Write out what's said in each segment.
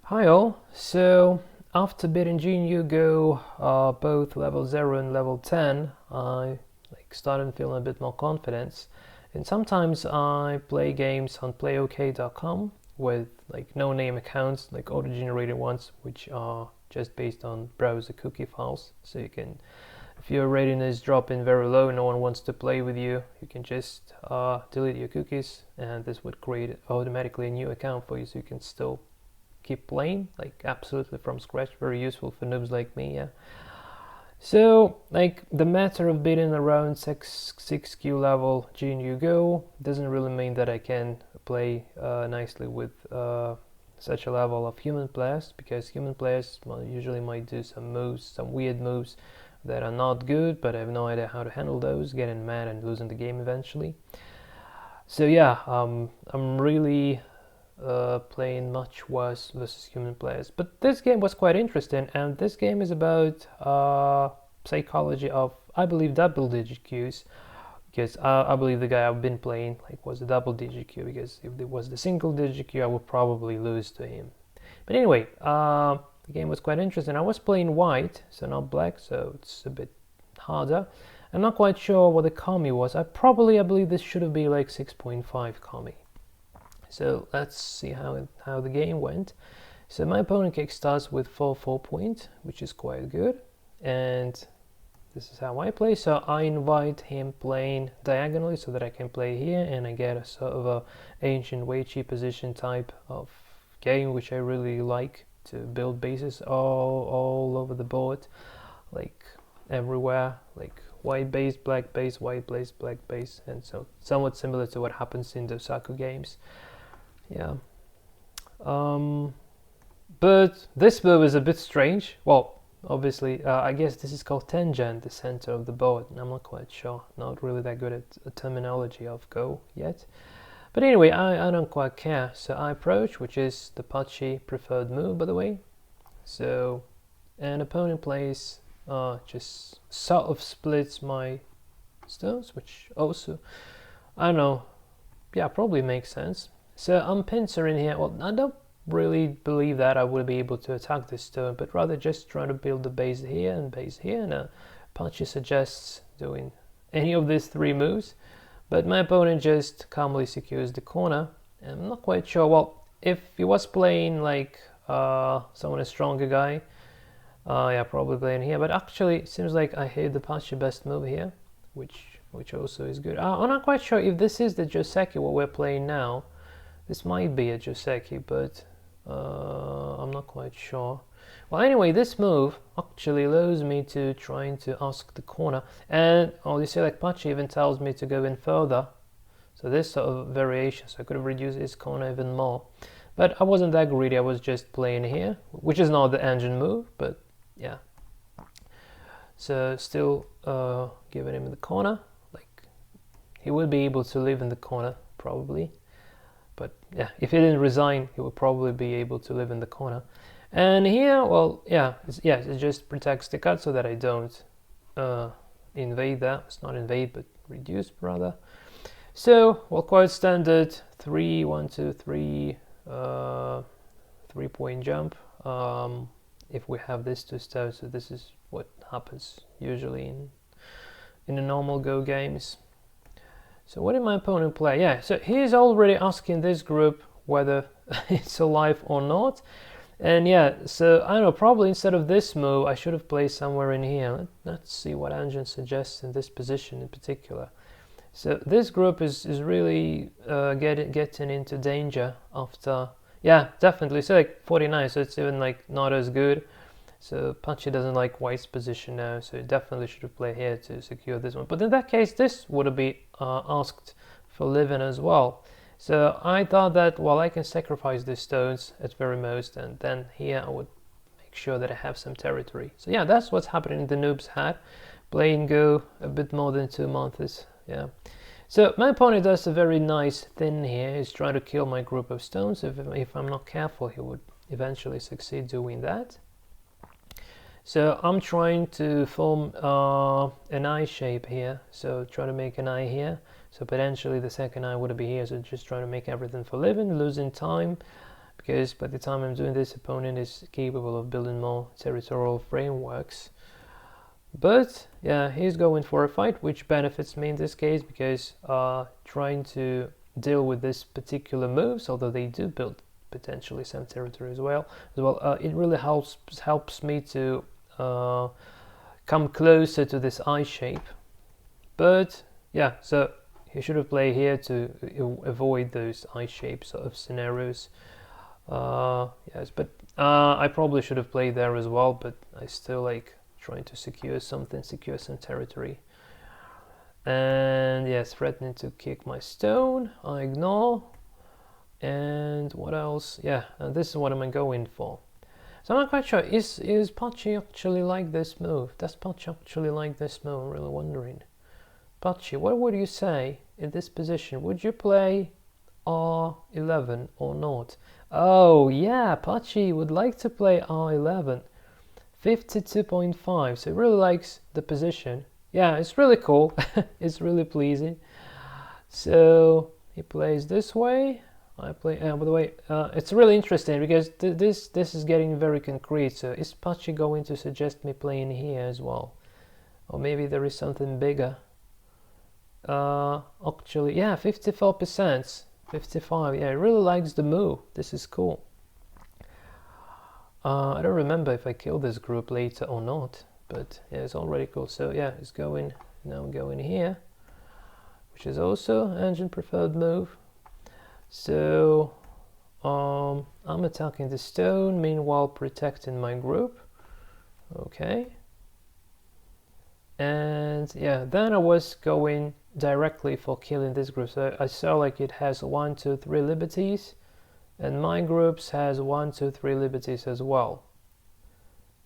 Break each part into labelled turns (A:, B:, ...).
A: Hi all, so after beating GNU Go both level 0 and level 10, I started feeling a bit more confidence. And sometimes I play games on playok.com with no-name accounts, like auto-generated ones, which are just based on browser cookie files. So you can, if your rating is dropping very low, no one wants to play with you, you can just delete your cookies, and this would create automatically a new account for you, so you can still keep playing absolutely from scratch. Very useful for noobs like me. Yeah, so the matter of beating around 6q level GNU Go doesn't really mean that I can play nicely with such a level of human players, because human players usually might do some weird moves that are not good, but I have no idea how to handle those, getting mad and losing the game eventually. So yeah, I'm really playing much worse versus human players. But this game was quite interesting, and this game is about psychology of, I believe, double-digit queues, because I believe the guy I've been playing was a double-digit queue, because if it was the single-digit queue, I would probably lose to him. But anyway, the game was quite interesting. I was playing white, so not black, so it's a bit harder. I'm not quite sure what the kami was. I believe this should have been like 6.5 kami. So let's see how the game went. So my opponent kick starts with 4 point, which is quite good. And this is how I play. So I invite him playing diagonally so that I can play here, and I get a sort of a ancient Weiqi position type of game, which I really like to build bases all over the board, like everywhere, like white base, black base, white base, black base, and so somewhat similar to what happens in the Saku games. Yeah. But this move is a bit strange. Well, obviously, I guess this is called tangent, the center of the board. I'm not quite sure. Not really that good at the terminology of Go yet. But anyway, I don't quite care. So I approach, which is the Pachi preferred move, by the way. So an opponent plays, just sort of splits my stones, which also, I don't know, yeah, probably makes sense. So I'm pincering here. Well, I don't really believe that I will be able to attack this stone, but rather just trying to build the base here and base here. And Punchy suggests doing any of these 3 moves, but my opponent just calmly secures the corner. And I'm not quite sure. Well, if he was playing like someone a stronger guy, yeah, probably playing here. But actually, it seems like I hit the Punchy best move here, which also is good. I'm not quite sure if this is the Joseki what we're playing now. This might be a Joseki, but I'm not quite sure. Well, anyway, this move actually allows me to trying to ask the corner, and you see, like Pachi even tells me to go in further. So this sort of variation, so I could have reduced his corner even more. But I wasn't that greedy. I was just playing here, which is not the engine move, but yeah. So still giving him the corner. Like he will be able to live in the corner probably. But yeah, if he didn't resign, he would probably be able to live in the corner. And here, well, yeah, it just protects the cut so that I don't invade that. It's not invade, but reduce rather. So, well, quite standard 3, 1, 2, 3, 3-point jump. If we have this 2 stones, so this is what happens usually in the normal Go games. So what did my opponent play? Yeah, so he's already asking this group whether it's alive or not. And yeah, so I don't know, probably instead of this move, I should have played somewhere in here. Let's see what engine suggests in this position in particular. So this group is really getting into danger after, yeah, definitely. So like 49, so it's even like not as good. So Punchy doesn't like White's position now, so he definitely should have played here to secure this one. But in that case, this would have been asked for living as well. So I thought that, well, I can sacrifice these stones at very most, and then here I would make sure that I have some territory. So yeah, that's what's happening in the noob's hat. Playing Go a bit more than 2 months, yeah. So my opponent does a very nice thing here. He's trying to kill my group of stones. If I'm not careful, he would eventually succeed doing that. So I'm trying to form an eye shape here. So try to make an eye here. So potentially the second eye would be here. So just trying to make everything for living, losing time. because by the time I'm doing this, opponent is capable of building more territorial frameworks. But yeah, he's going for a fight, which benefits me in this case, because trying to deal with this particular moves, although they do build potentially some territory as well, it really helps me to come closer to this I shape. But yeah, so he should have played here to avoid those I shape sort of scenarios. Yes, but I probably should have played there as well, but I still like trying to secure something, secure some territory. And yes, threatening to kick my stone, I ignore. And what else? Yeah, this is what I'm going for. So I'm not quite sure, is Pachi actually like this move? Does Pachi actually like this move? I'm really wondering. Pachi, what would you say in this position? Would you play R11 or not? Oh yeah, Pachi would like to play R11. 52.5, so he really likes the position. Yeah, it's really cool. It's really pleasing. So he plays this way. I play. By the way, it's really interesting because this is getting very concrete. So is Pachi going to suggest me playing here as well, or maybe there is something bigger? Actually, yeah, 54%, 55. Yeah, he really likes the move. This is cool. I don't remember if I kill this group later or not, but yeah, it's already cool. So yeah, it's going, now I'm going here, which is also engine preferred move. So I'm attacking the stone, meanwhile protecting my group. Okay. And yeah, then I was going directly for killing this group. So I saw like it has 1, 2, 3 liberties. And my groups has 1, 2, 3 liberties as well.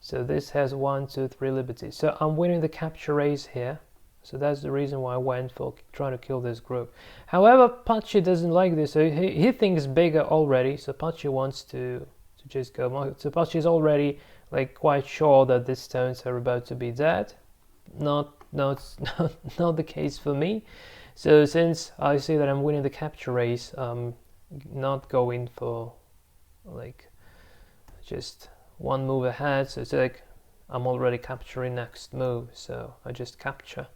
A: So this has 1, 2, 3 liberties. So I'm winning the capture race here. So that's the reason why I went for trying to kill this group. However, Pachi doesn't like this. So he thinks bigger already. So Pachi wants to just go more. So Pachi is already like quite sure that these stones are about to be dead. Not the case for me. So since I see that I'm winning the capture race, not going for like just one move ahead, so it's like I'm already capturing next move, so I just capture,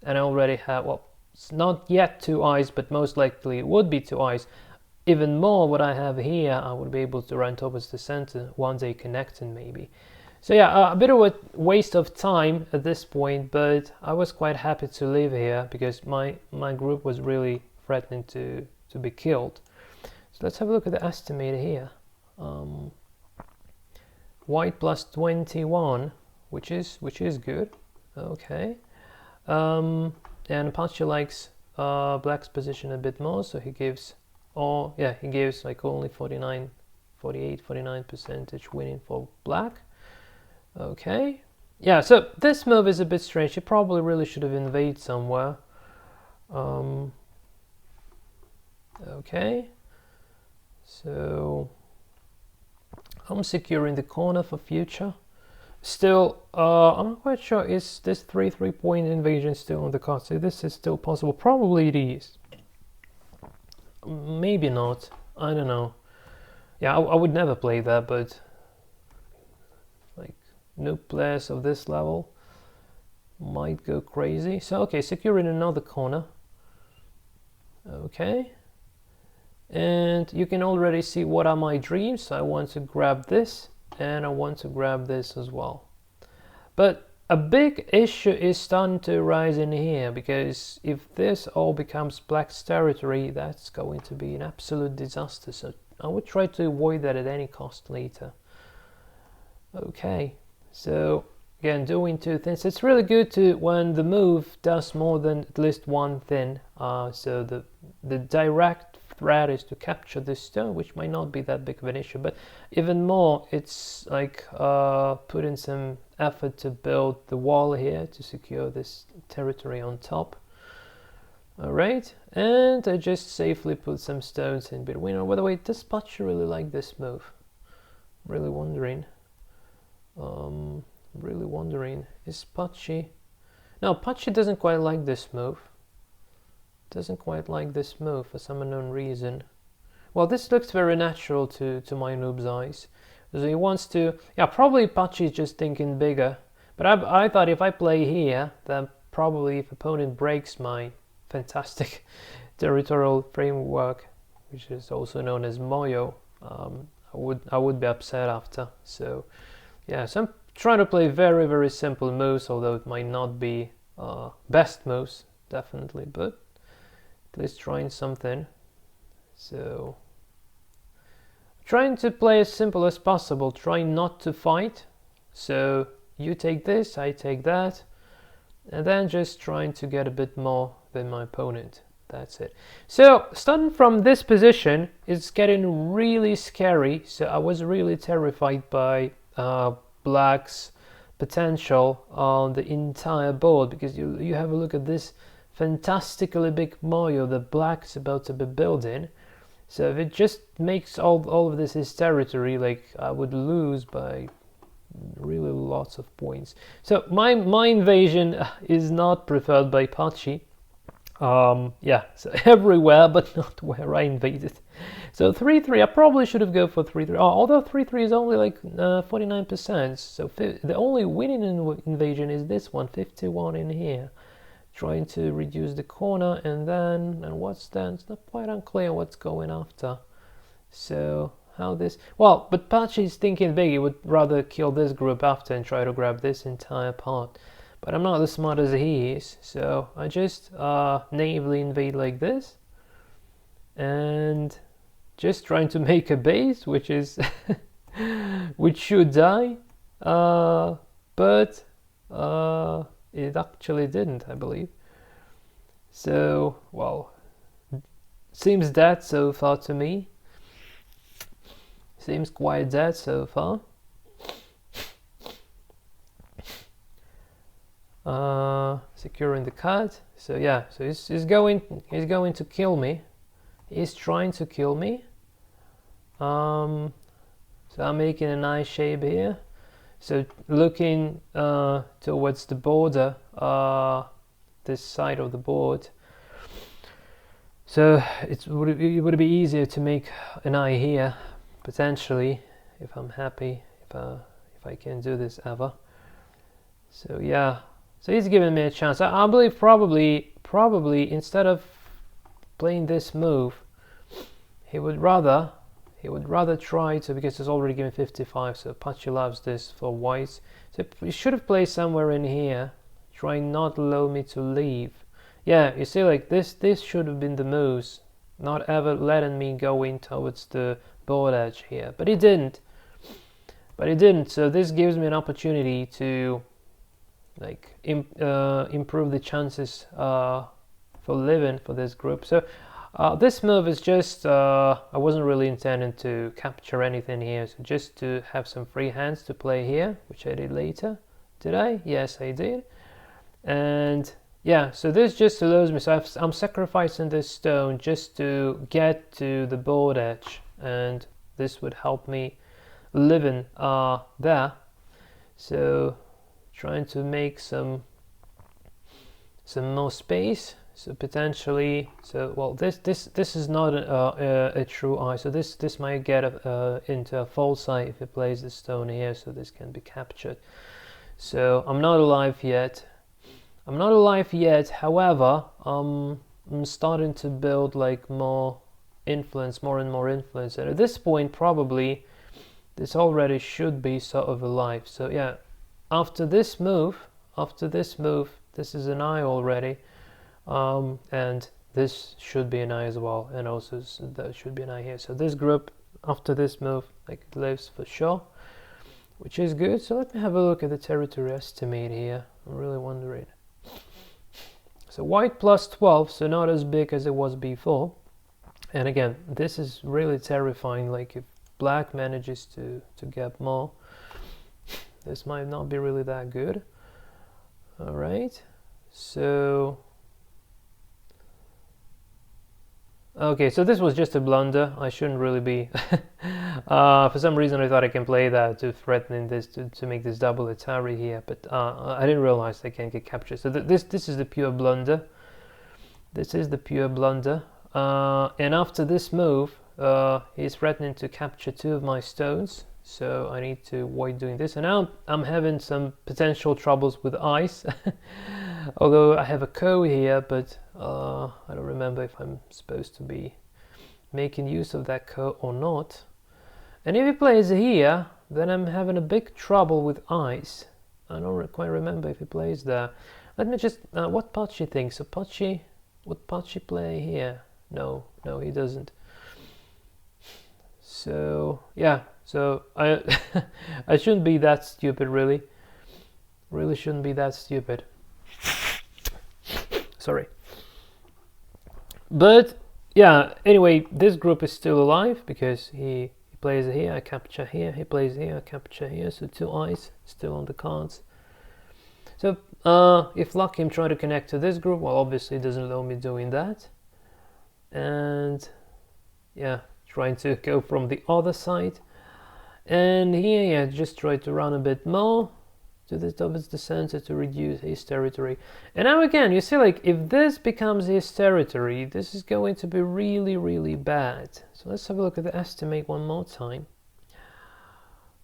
A: and I already have, well, it's not yet 2 eyes, but most likely it would be 2 eyes. Even more what I have here, I would be able to run towards the center once they connecting maybe. So yeah, a bit of a waste of time at this point, but I was quite happy to live here because my group was really threatening to be killed. So let's have a look at the estimator here. White plus 21, which is good. Okay. And Apache likes black's position a bit more, so he gives, he gives like only 49% winning for black. Okay. Yeah, so this move is a bit strange. He probably really should have invaded somewhere. Okay. So I'm securing the corner for future. Still, I'm not quite sure, is this 3-3-point invasion still on the card? So this is still possible. Probably it is. Maybe not. I don't know. Yeah, I would never play that, but like noob players of this level might go crazy. So okay, securing another corner. Okay. And you can already see what are my dreams. So I want to grab this and I want to grab this as well. But a big issue is starting to rise in here, because if this all becomes black's territory, that's going to be an absolute disaster. So I would try to avoid that at any cost later. Okay, so again, doing 2 things. It's really good to when the move does more than at least one thing. So the direct threat is to capture this stone, which might not be that big of an issue, but even more, it's like putting some effort to build the wall here to secure this territory on top. All right, and I just safely put some stones in between. Oh, by the way, does Pachi really like this move? I'm really wondering. Really wondering, is Pachi? No, Pachi doesn't quite like this move. Doesn't quite like this move for some unknown reason. Well, this looks very natural to my noob's eyes. So he wants to, yeah, probably Pachi is just thinking bigger. But I thought if I play here, then probably if opponent breaks my fantastic territorial framework, which is also known as Moyo, I would be upset after. So yeah, so I'm trying to play very, very simple moves, although it might not be best moves, definitely, but at least trying something. So trying to play as simple as possible, trying not to fight. So you take this, I take that, and then just trying to get a bit more than my opponent. That's it. So starting from this position, it's getting really scary. So I was really terrified by Black's potential on the entire board, because you have a look at this fantastically big Moyo that Black is about to be building. So if it just makes all of this his territory, like I would lose by really lots of points. So my invasion is not preferred by Pachi. Yeah, so everywhere but not where I invaded. So 3-3, I probably should have gone for 3-3. Although 3-3 is only like 49%. So the only winning invasion is this one, 51 in here. Trying to reduce the corner, and what's that? It's not quite unclear what's going after. So how this? Well, but Pachi is thinking big. He would rather kill this group after and try to grab this entire part. But I'm not as smart as he is, so I just naively invade like this, and just trying to make a base, which is which should die, but it actually didn't, I believe. So, well, seems dead so far to me. Seems quite dead so far. Securing the card. So yeah, so he's going to kill me. He's trying to kill me. So I'm making a nice shape here. So looking towards the border, this side of the board. So it would be easier to make an eye here, potentially, if I'm happy, if I can do this ever. So yeah. So he's giving me a chance. I believe probably instead of playing this move, he would rather try to, because he's already given 55. So Pachi loves this for white. So he should have played somewhere in here, trying not to allow me to leave. Yeah, you see, like this should have been the moves, not ever letting me go in towards the board edge here. But he didn't. So this gives me an opportunity to like improve the chances for living for this group. So this move is just I wasn't really intending to capture anything here, so just to have some free hands to play here, which I did later. Did I? Yes, I did. And yeah, so this just allows me, so I'm sacrificing this stone just to get to the board edge, and this would help me living there. So trying to make some more space. So potentially, so well, this is not a true eye. So this might get into a false eye if it plays the stone here. So this can be captured. So I'm not alive yet. However, I'm starting to build like more and more influence. And at this point, probably this already should be sort of alive. So yeah. After this move, this is an eye already, and this should be an eye as well, and also there should be an eye here. So this group, after this move, like it lives for sure, which is good. So let me have a look at the territory estimate here. I'm really wondering. So white plus 12, so not as big as it was before. And again, this is really terrifying. Like if black manages to get more, this might not be really that good. All right, so okay, so this was just a blunder. I shouldn't really be for some reason I thought I can play that to threatening this to make this double Atari here, but I didn't realize I can't get captured. So this is the pure blunder. And after this move, he's threatening to capture 2 of my stones, so I need to avoid doing this. And now I'm having some potential troubles with ice, although I have a ko here, but I don't remember if I'm supposed to be making use of that ko or not. And if he plays here, then I'm having a big trouble with ice. I don't quite remember if he plays there. Let me just, what Pachi thinks. So Pachi, would Pachi play here? No, he doesn't. So yeah, so I I shouldn't be that stupid, really shouldn't be that stupid. Sorry. But yeah, anyway, this group is still alive because he plays here, I capture here, he plays here, I capture here, so 2 eyes still on the cards. So if lucky, I'm trying to connect to this group. Well, obviously it doesn't allow me doing that. And yeah, trying to go from the other side. And here, yeah, just try to run a bit more to this towards the center to reduce his territory. And now again, you see, like, if this becomes his territory, this is going to be really, really bad. So let's have a look at the estimate one more time.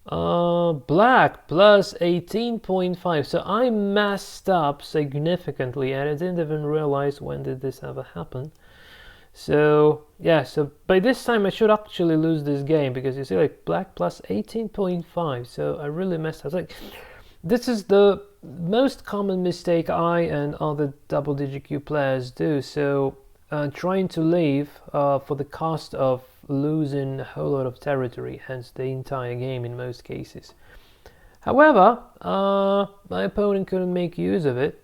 A: Black plus 18.5. So I messed up significantly, and I didn't even realize when did this ever happen. So yeah, so by this time I should actually lose this game, because you see, like, black plus 18.5. So I really messed up. Like, this is the most common mistake I and other double DDK players do. So trying to leave for the cost of losing a whole lot of territory, hence the entire game in most cases. However, my opponent couldn't make use of it.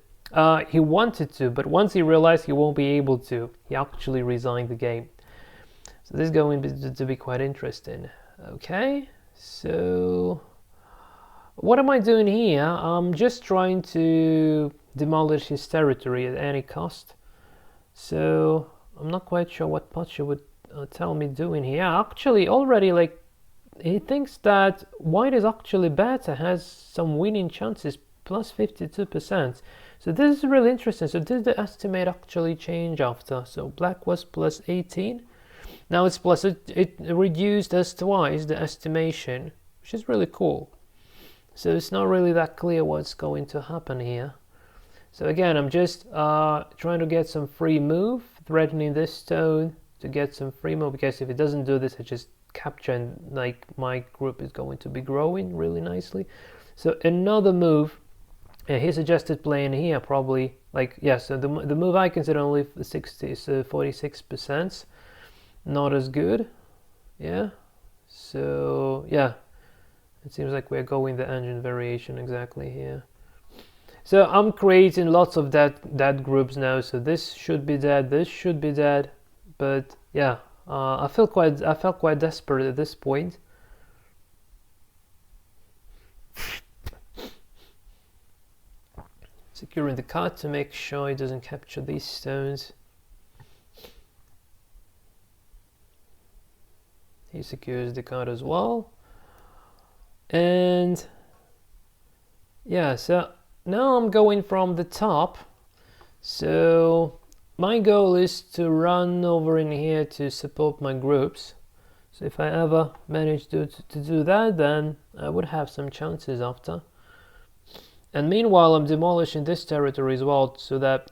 A: He wanted to, but once he realized he won't be able to, he actually resigned the game. So this is going to be quite interesting. Okay, so what am I doing here? I'm just trying to demolish his territory at any cost. So I'm not quite sure what Pacha would tell me doing here. Actually, already, like, he thinks that white is actually better, has some winning chances, plus 52%. So this is really interesting. So did the estimate actually change after? So black was plus 18. Now it's plus, it reduced as twice the estimation, which is really cool. So it's not really that clear what's going to happen here. So again, I'm just trying to get some free move, threatening this stone to get some free move, because if it doesn't do this, I just capture, and like my group is going to be growing really nicely. So another move, he suggested playing here probably, like, yeah, so the move I consider only 46%, not as good. Yeah, so yeah, it seems like we're going the engine variation exactly here. So I'm creating lots of dead groups now. So this should be dead, this should be dead, but yeah, I felt quite desperate at this point. Securing the card to make sure it doesn't capture these stones. He secures the card as well. And yeah, so now I'm going from the top. So my goal is to run over in here to support my groups. So if I ever manage to do that, then I would have some chances after. And meanwhile, I'm demolishing this territory as well, so that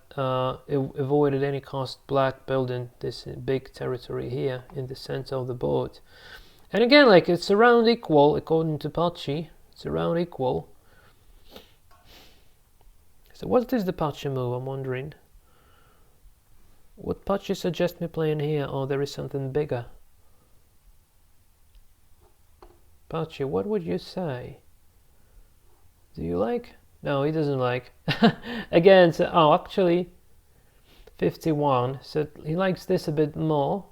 A: it avoided any cost black building this big territory here in the center of the board. And again, like, it's around equal, according to Pachi. It's around equal. So what is the Pachi move, I'm wondering? Would Pachi suggest me playing here, or there is something bigger? Pachi, what would you say? Do you like? No, he doesn't like. Again, so, oh, actually 51, so he likes this a bit more.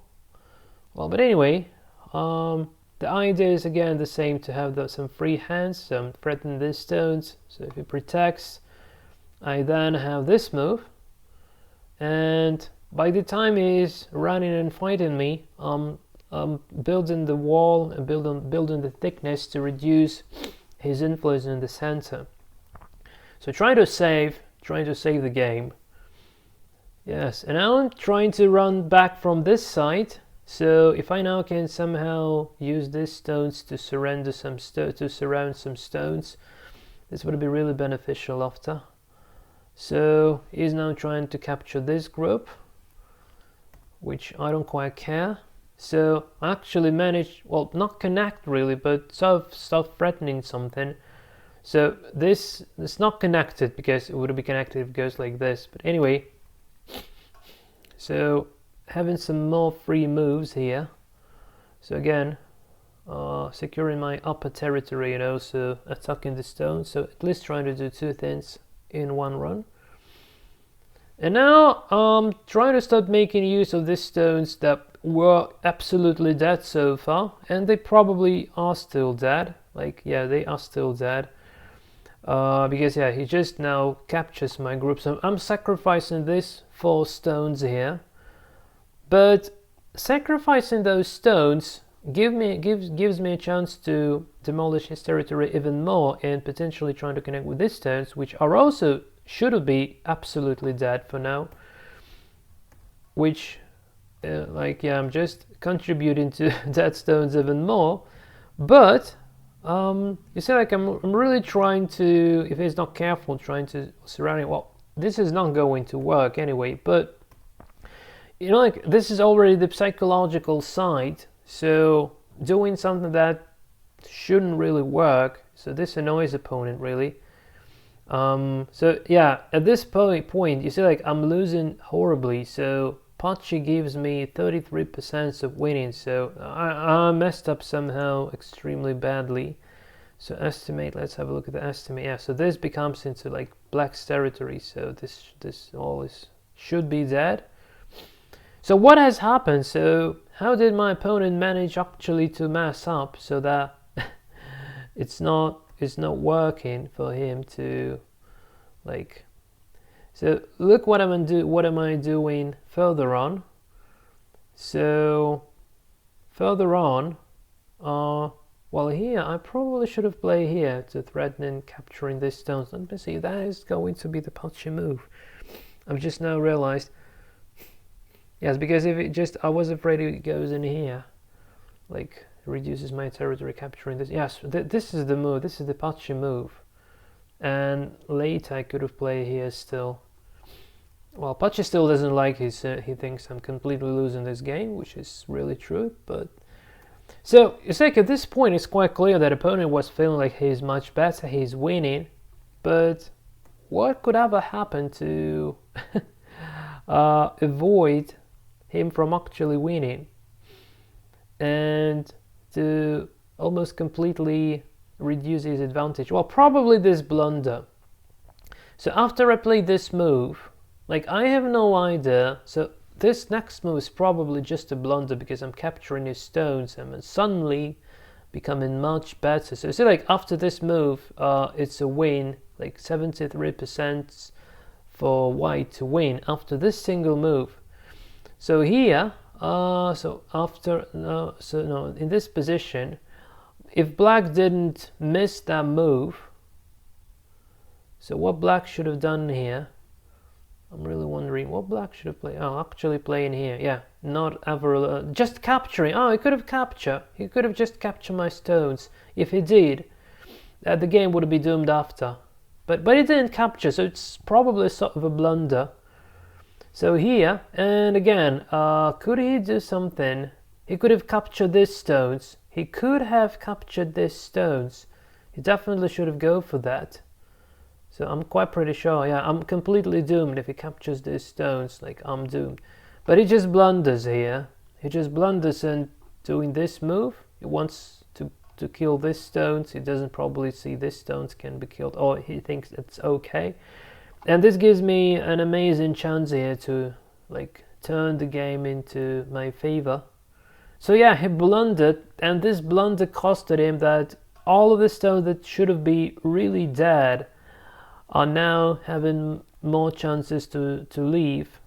A: Well, but anyway, the idea is again the same, to have some free hands, some threaten these stones. So if he protects, I then have this move, and by the time he's running and fighting me, I'm building the wall and building the thickness to reduce his influence in the center. So trying to save the game. Yes, and now I'm trying to run back from this side. So if I now can somehow use these stones to surround some stones, this would be really beneficial after. So he's now trying to capture this group, which I don't quite care. So I actually managed, well, not connect really, but sort of start threatening something. So this is not connected because it would be connected if it goes like this. But anyway, so having some more free moves here. So again, securing my upper territory and also attacking the stone. So at least trying to do two things in one run. And now I'm trying to start making use of these stones that were absolutely dead so far, and they probably are still dead. Like, yeah, they are still dead. Because yeah, he just now captures my group. So I'm sacrificing these 4 stones here. But sacrificing those stones gives me a chance to demolish his territory even more and potentially trying to connect with these stones, which are also should be absolutely dead for now. Which, like, yeah, I'm just contributing to dead stones even more. But you see, like, I'm really trying to, if he's not careful, trying to surround it. Well, this is not going to work anyway. But you know, like, this is already the psychological side. So doing something that shouldn't really work. So this annoys opponent really. So yeah, at this point, you see, like, I'm losing horribly. So Pachi gives me 33% of winning. So I messed up somehow extremely badly. So estimate, let's have a look at the estimate. Yeah, so this becomes into like black's territory. So this all should be dead. So what has happened? So how did my opponent manage actually to mess up so that it's not working for him to, like, so look what am I doing further on. So further on, well, here I probably should have played here to threaten and capturing these stones. Let me see, that is going to be the Pachi move. I've just now realized. Yes, because if it just, I was afraid it goes in here, like, reduces my territory capturing this. Yes, this is the move, this is the Pachi move. And later I could have played here still. Well, Pachi still doesn't like his, he thinks I'm completely losing this game, which is really true, but... So, it's like at this point it's quite clear that opponent was feeling like he's much better, he's winning, but what could ever happen to avoid him from actually winning and to almost completely reduce his advantage? Well, probably this blunder. So after I play this move, like, I have no idea. So this next move is probably just a blunder because I'm capturing his stones and I'm suddenly becoming much better. So you see, like, after this move, it's a win, like 73% for white to win after this single move. So here, in this position, if black didn't miss that move, so what black should have done here? I'm really wondering what black should have played. Oh, actually playing here, yeah, not ever, just capturing. Oh, he could have captured. He could have just captured my stones. If he did, the game would be doomed after. But he didn't capture, so it's probably sort of a blunder. So here, and again, could he do something? He could have captured these stones. He could have captured these stones. He definitely should have gone for that. So I'm quite pretty sure, yeah, I'm completely doomed if he captures these stones, like, I'm doomed. But he just blunders here. He just blunders and doing this move. He wants to kill these stones. He doesn't probably see these stones can be killed, or he thinks it's okay. And this gives me an amazing chance here to, like, turn the game into my favor. So yeah, he blundered, and this blunder costed him that all of the stones that should have been really dead are now having more chances to leave,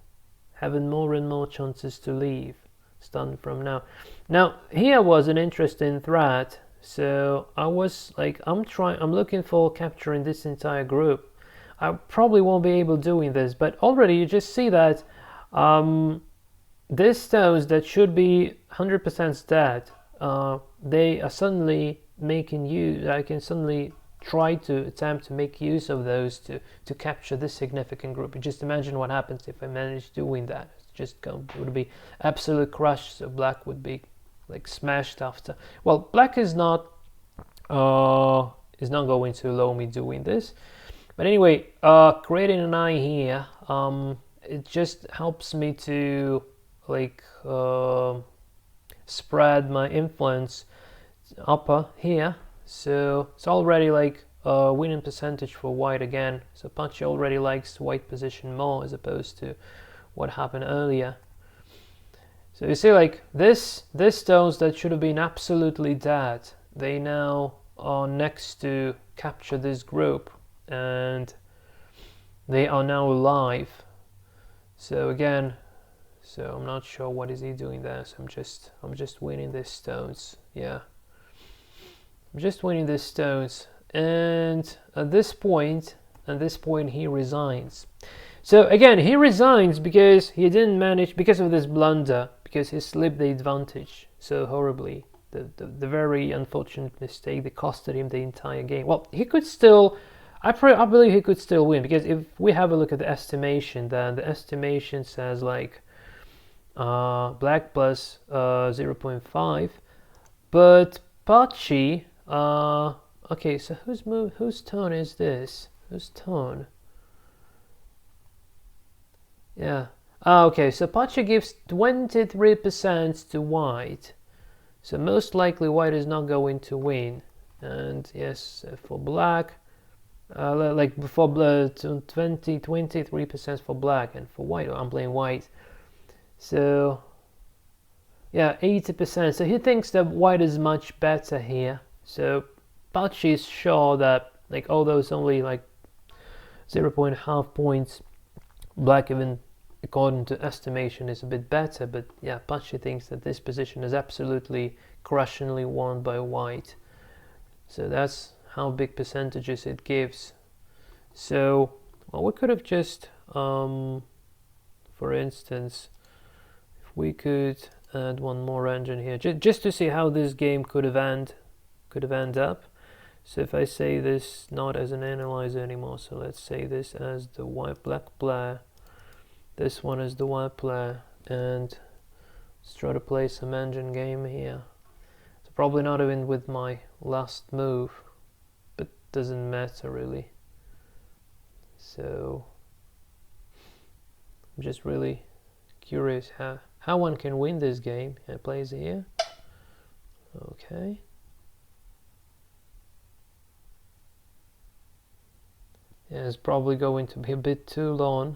A: having more and more chances to leave, starting from now. Now, here was an interesting threat. So I was like, I'm looking for capturing this entire group. I probably won't be able doing this, but already you just see that these stones that should be 100% dead, they are suddenly making use. I can suddenly try to attempt to make use of those to capture this significant group. And just imagine what happens if I manage doing that. It would be absolute crush. So black would be like smashed after. Well, black is not going to allow me doing this. But anyway, creating an eye here, it just helps me to like spread my influence upper here. So it's already like a winning percentage for white again. So Pachi already likes white position more as opposed to what happened earlier. So you see, like these stones that should have been absolutely dead, they now are next to capture this group, and they are now alive. So again, so I'm not sure what is he doing there. So I'm just winning these stones. Yeah, I'm just winning these stones, and at this point he resigns. So again, he resigns because he didn't manage, because of this blunder, because he slipped the advantage so horribly. The very unfortunate mistake that costed him the entire game. Well, he could still, I believe he could still win, because if we have a look at the estimation, then the estimation says like black plus 0.5, but Pachi, okay, so whose turn is this? Whose turn? Yeah. Okay, so Pachi gives 23% to white. So most likely white is not going to win. And yes, for black, like before 23% for black, and for white, I'm playing white. So yeah, 80%. So he thinks that white is much better here. So Pachi is sure that, like, although it's only like 0.5 points, black, even according to estimation, is a bit better. But yeah, Pachi thinks that this position is absolutely crushingly won by white. So that's how big percentages it gives. So well, we could have just for instance, if we could add one more engine here, just to see how this game could have end up. So if I say this not as an analyzer anymore, so let's say this as the black player, this one is the white player, and let's try to play some engine game here. So probably not even with my last move, but doesn't matter really. So I'm just really curious how one can win this game. It plays here. Okay. Yeah, it's probably going to be a bit too long,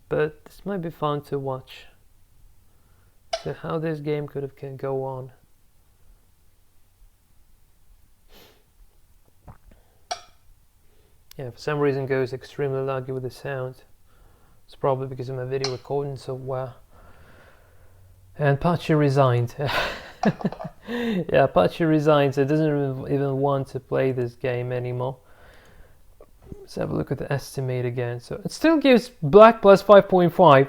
A: but this might be fun to watch. So how this game can go on. Yeah, for some reason it goes extremely laggy with the sound. It's probably because of my video recording software. And Pachi resigned. Yeah, Pachi resigned, so it doesn't even want to play this game anymore. Let's have a look at the estimate again. So it still gives black plus 5.5,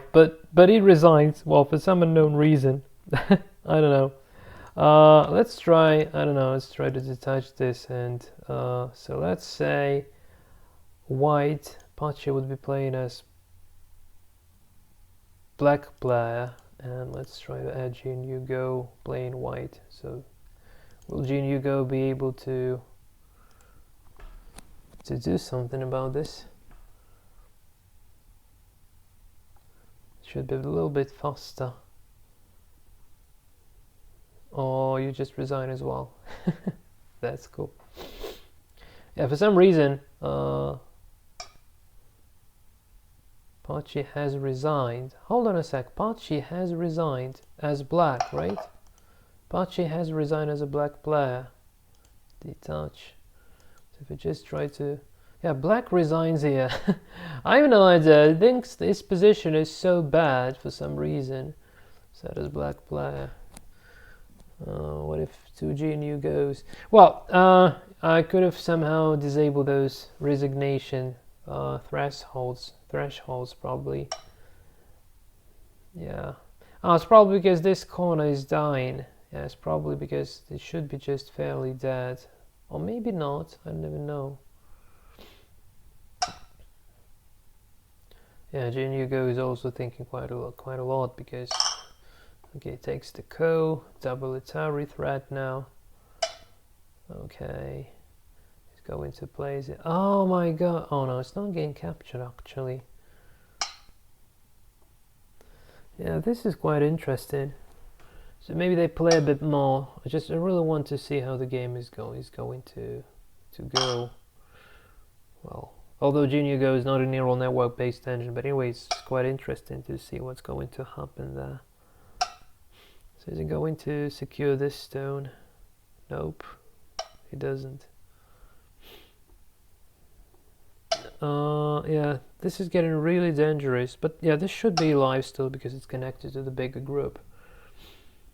A: but he resigns. Well, for some unknown reason. I don't know. Let's try. I don't know. Let's try to detach this, and so let's say white, Pachi would be playing as black player, and let's try to add GNU Go playing white. So will GNU Go be able to do something about this? Should be a little bit faster. Or you just resign as well. That's cool. Yeah, for some reason Pachi has resigned. Hold on a sec. Pachi has resigned as black, right? Pachi has resigned as a black player. Detach. So if we just try to... Yeah, black resigns here. I have no idea. I think this position is so bad for some reason. Set as black player. What if 2 GNU goes? Well, I could have somehow disabled those resignation thresholds probably. Yeah. Oh, it's probably because this corner is dying. Yeah, it's probably because it should be just fairly dead. Or maybe not, I don't even know. Yeah, GNU Go is also thinking quite a lot because okay, it takes the co, double itary thread now. Okay, it's going to place it. Oh my god! Oh no, it's not getting captured actually. Yeah, this is quite interesting. So maybe they play a bit more. I really want to see how the game is going to go. Well, although GNU Go is not a neural network based engine, but anyway, it's quite interesting to see what's going to happen there. So is it going to secure this stone? Nope, it doesn't. Yeah, this is getting really dangerous, but yeah, this should be live still because it's connected to the bigger group.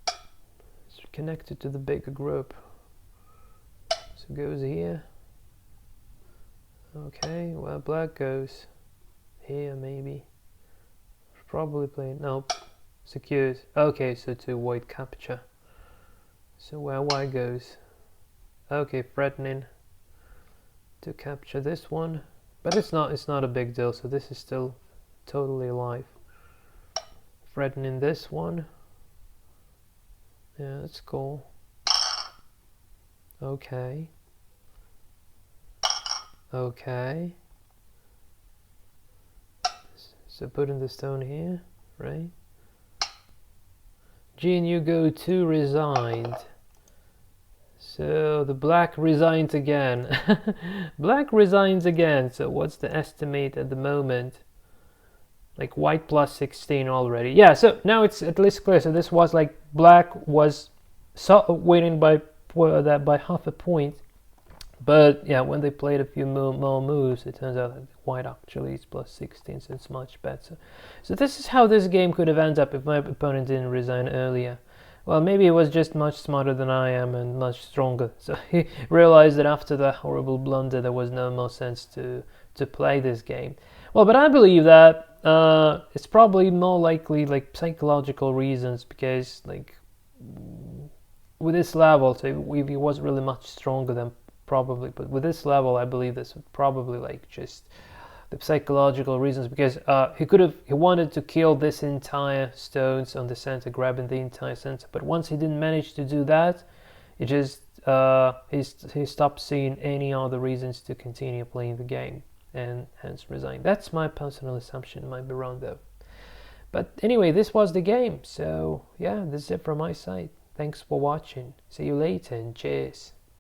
A: It's connected to the bigger group. So it goes here. Okay, well, black goes here maybe. Probably playing, nope, secured. Okay, so to avoid capture. So where white goes. Okay, threatening to capture this one. But it's not a big deal, so this is still totally alive. Threatening this one. Yeah, that's cool. Okay. Okay. So putting the stone here, right? GNU Go I resigned. So the black resigns again. Black resigns again. So what's the estimate at the moment? Like white plus 16 already. Yeah, so now it's at least clear. So this was like black was winning by half a point. But yeah, when they played a few more moves, it turns out that white actually is plus 16, so it's much better. So this is how this game could have ended up if my opponent didn't resign earlier. Well, maybe he was just much smarter than I am and much stronger. So he realized that after that horrible blunder, there was no more sense to play this game. Well, but I believe that it's probably more likely like psychological reasons because like with this level, so if he was really much stronger than probably, but with this level, I believe this would probably like just the psychological reasons because he wanted to kill this entire stones on the center, grabbing the entire center, but once he didn't manage to do that, it just he stopped seeing any other reasons to continue playing the game and hence resigned. That's my personal assumption, might be wrong though. But anyway, this was the game, so yeah, this is it from my side. Thanks for watching. See you later and cheers.